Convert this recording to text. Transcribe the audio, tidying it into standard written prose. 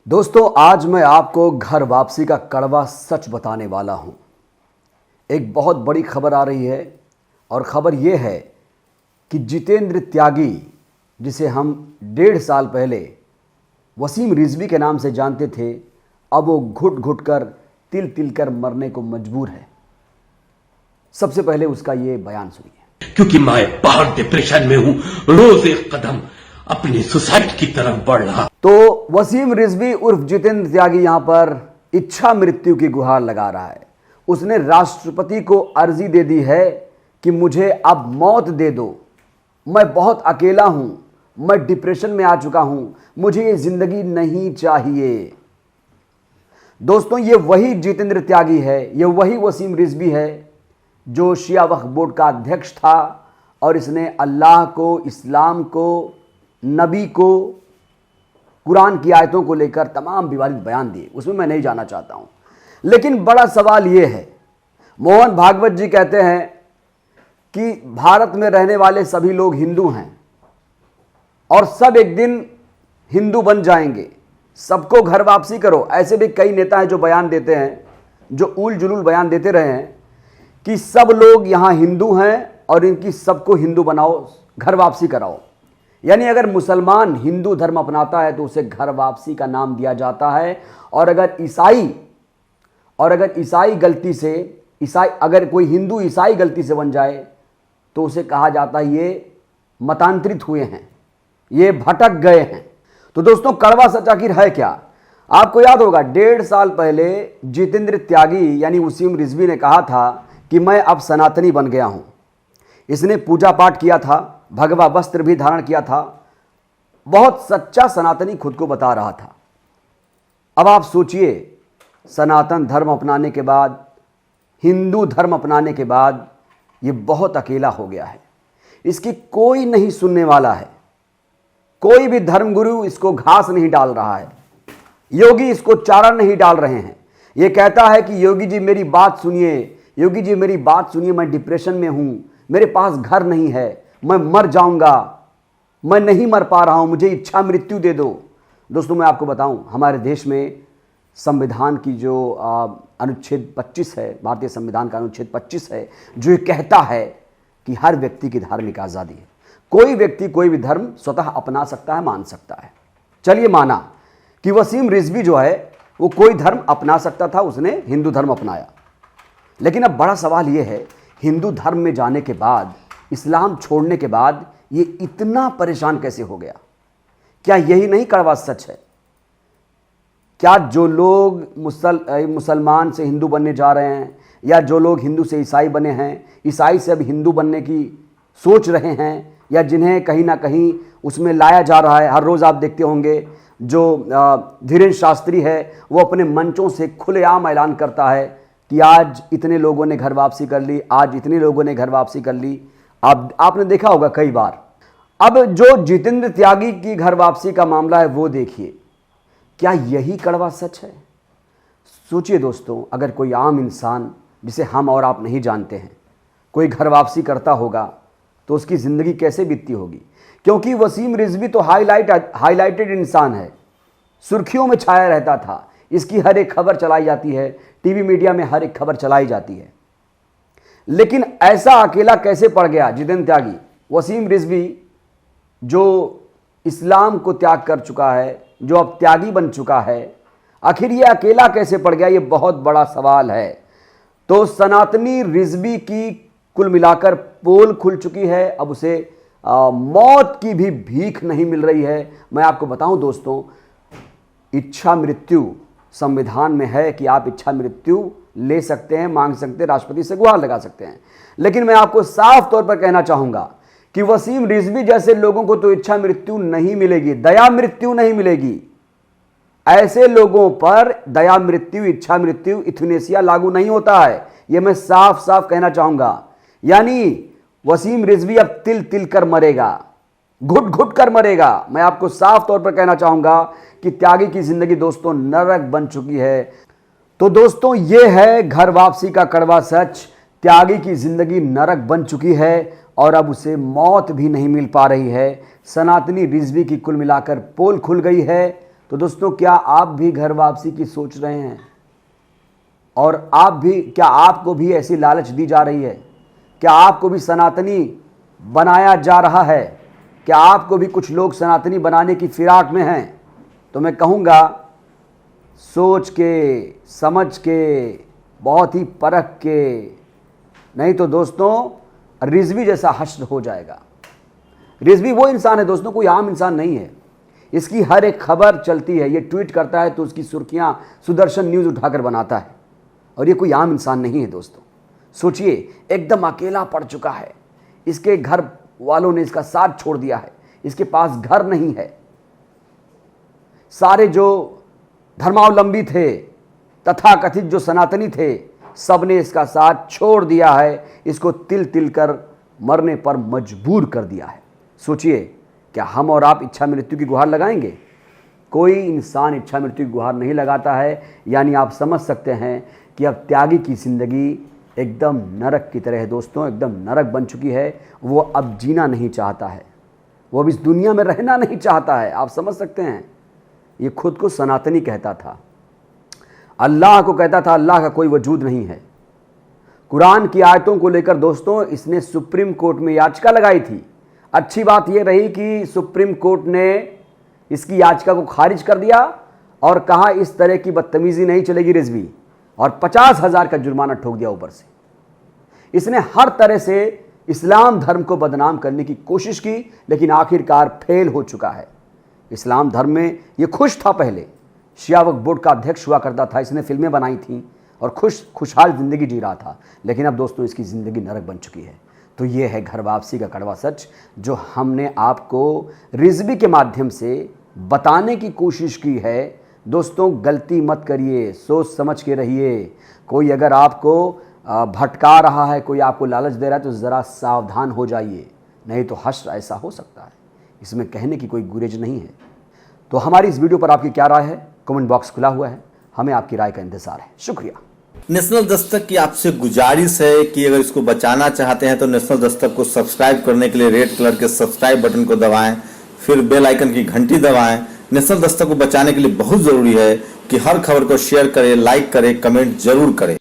दोस्तों, आज मैं आपको घर वापसी का कड़वा सच बताने वाला हूं। एक बहुत बड़ी खबर आ रही है और ख़बर यह है कि जितेंद्र त्यागी, जिसे हम 1.5 साल पहले वसीम रिजवी के नाम से जानते थे, अब वो घुट घुट कर तिल तिल कर मरने को मजबूर है। सबसे पहले उसका ये बयान सुनिए। क्योंकि मैं बहुत डिप्रेशन में हूं, रोज एक कदम अपनी सुसाइड की तरफ बढ़ रहा। तो वसीम रिजवी उर्फ जितेंद्र त्यागी यहां पर इच्छा मृत्यु की गुहार लगा रहा है। उसने राष्ट्रपति को अर्जी दे दी है कि मुझे अब मौत दे दो, मैं बहुत अकेला हूं, मैं डिप्रेशन में आ चुका हूं, मुझे ये जिंदगी नहीं चाहिए। दोस्तों, ये वही जितेंद्र त्यागी है, ये वही वसीम रिजवी है जो शिया वक्फ बोर्ड का अध्यक्ष था और इसने अल्लाह को, इस्लाम को, नबी को, कुरान की आयतों को लेकर तमाम विवादित बयान दिए। उसमें मैं नहीं जाना चाहता हूं, लेकिन बड़ा सवाल यह है, मोहन भागवत जी कहते हैं कि भारत में रहने वाले सभी लोग हिंदू हैं और सब एक दिन हिंदू बन जाएंगे, सबको घर वापसी करो। ऐसे भी कई नेता हैं जो बयान देते हैं, जो उल जुलूल बयान देते रहे हैं कि सब लोग यहां हिंदू हैं और इनकी सबको हिंदू बनाओ, घर वापसी कराओ। यानी अगर मुसलमान हिंदू धर्म अपनाता है तो उसे घर वापसी का नाम दिया जाता है, और अगर ईसाई गलती से अगर कोई हिंदू ईसाई गलती से बन जाए तो उसे कहा जाता है ये मतांतरित हुए हैं, ये भटक गए हैं। तो दोस्तों, कड़वा सच आखिर है क्या? आपको याद होगा 1.5 साल पहले जितेंद्र त्यागी यानी वसीम रिजवी ने कहा था कि मैं अब सनातनी बन गया हूं। इसने पूजा पाठ किया था, भगवा वस्त्र भी धारण किया था, बहुत सच्चा सनातनी खुद को बता रहा था। अब आप सोचिए, सनातन धर्म अपनाने के बाद, हिंदू धर्म अपनाने के बाद ये बहुत अकेला हो गया है। इसकी कोई नहीं सुनने वाला है, कोई भी धर्मगुरु इसको घास नहीं डाल रहा है, योगी इसको चारा नहीं डाल रहे हैं। ये कहता है कि योगी जी मेरी बात सुनिए, योगी जी मेरी बात सुनिए, मैं डिप्रेशन में हूं, मेरे पास घर नहीं है, मैं मर जाऊंगा, मैं नहीं मर पा रहा हूं, मुझे इच्छा मृत्यु दे दो। दोस्तों, मैं आपको बताऊं, हमारे देश में संविधान की जो अनुच्छेद 25 है, भारतीय संविधान का अनुच्छेद 25 है, जो ये कहता है कि हर व्यक्ति की धार्मिक आज़ादी है। कोई व्यक्ति कोई भी धर्म स्वतः अपना सकता है, मान सकता है। चलिए, माना कि वसीम रिजवी जो है वो कोई धर्म अपना सकता था, उसने हिंदू धर्म अपनाया। लेकिन अब बड़ा सवाल ये है, हिंदू धर्म में जाने के बाद, इस्लाम छोड़ने के बाद ये इतना परेशान कैसे हो गया? क्या यही नहीं कड़वा सच है? क्या जो लोग मुसलमान से हिंदू बनने जा रहे हैं, या जो लोग हिंदू से ईसाई बने हैं, ईसाई से अब हिंदू बनने की सोच रहे हैं, या जिन्हें कहीं ना कहीं उसमें लाया जा रहा है, हर रोज़ आप देखते होंगे जो धीरेन्द्र शास्त्री है वो अपने मंचों से खुलेआम ऐलान करता है कि आज इतने लोगों ने घर वापसी कर ली, आज इतने लोगों ने घर वापसी कर ली। आपने देखा होगा कई बार। अब जो जितेंद्र त्यागी की घर वापसी का मामला है वो देखिए, क्या यही कड़वा सच है? सोचिए दोस्तों, अगर कोई आम इंसान जिसे हम और आप नहीं जानते हैं कोई घर वापसी करता होगा तो उसकी ज़िंदगी कैसे बीतती होगी? क्योंकि वसीम रिजवी तो हाईलाइटेड इंसान है, सुर्खियों में छाया रहता था, इसकी हर एक खबर चलाई जाती है, टीवी मीडिया में हर एक खबर चलाई जाती है। लेकिन ऐसा अकेला कैसे पड़ गया जितेंद्र त्यागी? वसीम रिजवी जो इस्लाम को त्याग कर चुका है, जो अब त्यागी बन चुका है, आखिर ये अकेला कैसे पड़ गया? ये बहुत बड़ा सवाल है। तो सनातनी रिजवी की कुल मिलाकर पोल खुल चुकी है। अब उसे मौत की भी भीख नहीं मिल रही है। मैं आपको बताऊं दोस्तों, इच्छा मृत्यु संविधान में है कि आप इच्छा मृत्यु ले सकते हैं, मांग सकते हैं, राष्ट्रपति से गुहार लगा सकते हैं। लेकिन मैं आपको साफ तौर पर कहना चाहूंगा कि वसीम रिजवी जैसे लोगों को तो इच्छा मृत्यु नहीं मिलेगी, दया मृत्यु नहीं मिलेगी। ऐसे लोगों पर दया मृत्यु, इच्छा मृत्यु, इथनेसिया लागू नहीं होता है। यह मैं साफ साफ कहना चाहूंगा। यानी वसीम रिजवी अब तिल तिल कर मरेगा, घुट घुट कर मरेगा। मैं आपको साफ तौर पर कहना चाहूंगा कि त्यागी की जिंदगी दोस्तों नरक बन चुकी है। तो दोस्तों, यह है घर वापसी का कड़वा सच। त्यागी की जिंदगी नरक बन चुकी है और अब उसे मौत भी नहीं मिल पा रही है। सनातनी रिजवी की कुल मिलाकर पोल खुल गई है। तो दोस्तों, क्या आप भी घर वापसी की सोच रहे हैं? और क्या आपको भी ऐसी लालच दी जा रही है? क्या आपको भी सनातनी बनाया जा रहा है? क्या आपको भी कुछ लोग सनातनी बनाने की फिराक में हैं? तो मैं कहूँगा, सोच के, समझ के, बहुत ही परख के, नहीं तो दोस्तों रिजवी जैसा हश्र हो जाएगा। रिजवी वो इंसान है दोस्तों, कोई आम इंसान नहीं है। इसकी हर एक खबर चलती है, ये ट्वीट करता है तो उसकी सुर्खियां सुदर्शन न्यूज़ उठाकर बनाता है, और ये कोई आम इंसान नहीं है दोस्तों। सोचिए, एकदम अकेला पड़ चुका है, इसके घर वालों ने इसका साथ छोड़ दिया है, इसके पास घर नहीं है। सारे जो धर्मावलंबी थे, तथाकथित जो सनातनी थे, सब ने इसका साथ छोड़ दिया है, इसको तिल तिल कर मरने पर मजबूर कर दिया है। सोचिए, क्या हम और आप इच्छा मृत्यु की गुहार लगाएंगे? कोई इंसान इच्छा मृत्यु की गुहार नहीं लगाता है। यानी आप समझ सकते हैं कि अब त्यागी की जिंदगी एकदम नरक की तरह है दोस्तों, एकदम नरक बन चुकी है। वो अब जीना नहीं चाहता है, वो अब इस दुनिया में रहना नहीं चाहता है। आप समझ सकते हैं, ये खुद को सनातनी कहता था, अल्लाह को कहता था अल्लाह का कोई वजूद नहीं है। कुरान की आयतों को लेकर दोस्तों इसने सुप्रीम कोर्ट में याचिका लगाई थी। अच्छी बात यह रही कि सुप्रीम कोर्ट ने इसकी याचिका को खारिज कर दिया और कहा इस तरह की बदतमीजी नहीं चलेगी रिजवी, और 50,000 का जुर्माना ठोक दिया ऊपर से। इसने हर तरह से इस्लाम धर्म को बदनाम करने की कोशिश की, लेकिन आखिरकार फेल हो चुका है। इस्लाम धर्म में ये खुश था, पहले शिया वक्फ बोर्ड का अध्यक्ष हुआ करता था, इसने फिल्में बनाई थी और खुशहाल ज़िंदगी जी रहा था। लेकिन अब दोस्तों इसकी ज़िंदगी नरक बन चुकी है। तो ये है घर वापसी का कड़वा सच, जो हमने आपको रिजवी के माध्यम से बताने की कोशिश की है। दोस्तों, गलती मत करिए, सोच समझ के रहिए। कोई अगर आपको भटका रहा है, कोई आपको लालच दे रहा है, तो ज़रा सावधान हो जाइए, नहीं तो हश्र ऐसा हो सकता है। इसमें कहने की कोई गुरेज नहीं है। तो हमारी इस वीडियो पर आपकी क्या राय है? कमेंट बॉक्स खुला हुआ है, हमें आपकी राय का इंतजार है। शुक्रिया। नेशनल दस्तक की आपसे गुजारिश है कि अगर इसको बचाना चाहते हैं तो नेशनल दस्तक को सब्सक्राइब करने के लिए रेड कलर के सब्सक्राइब बटन को दबाएं, फिर बेल आइकन की घंटी दबाएं। नेशनल दस्तक को बचाने के लिए बहुत जरूरी है कि हर खबर को शेयर करें, लाइक करें, कमेंट जरूर करें।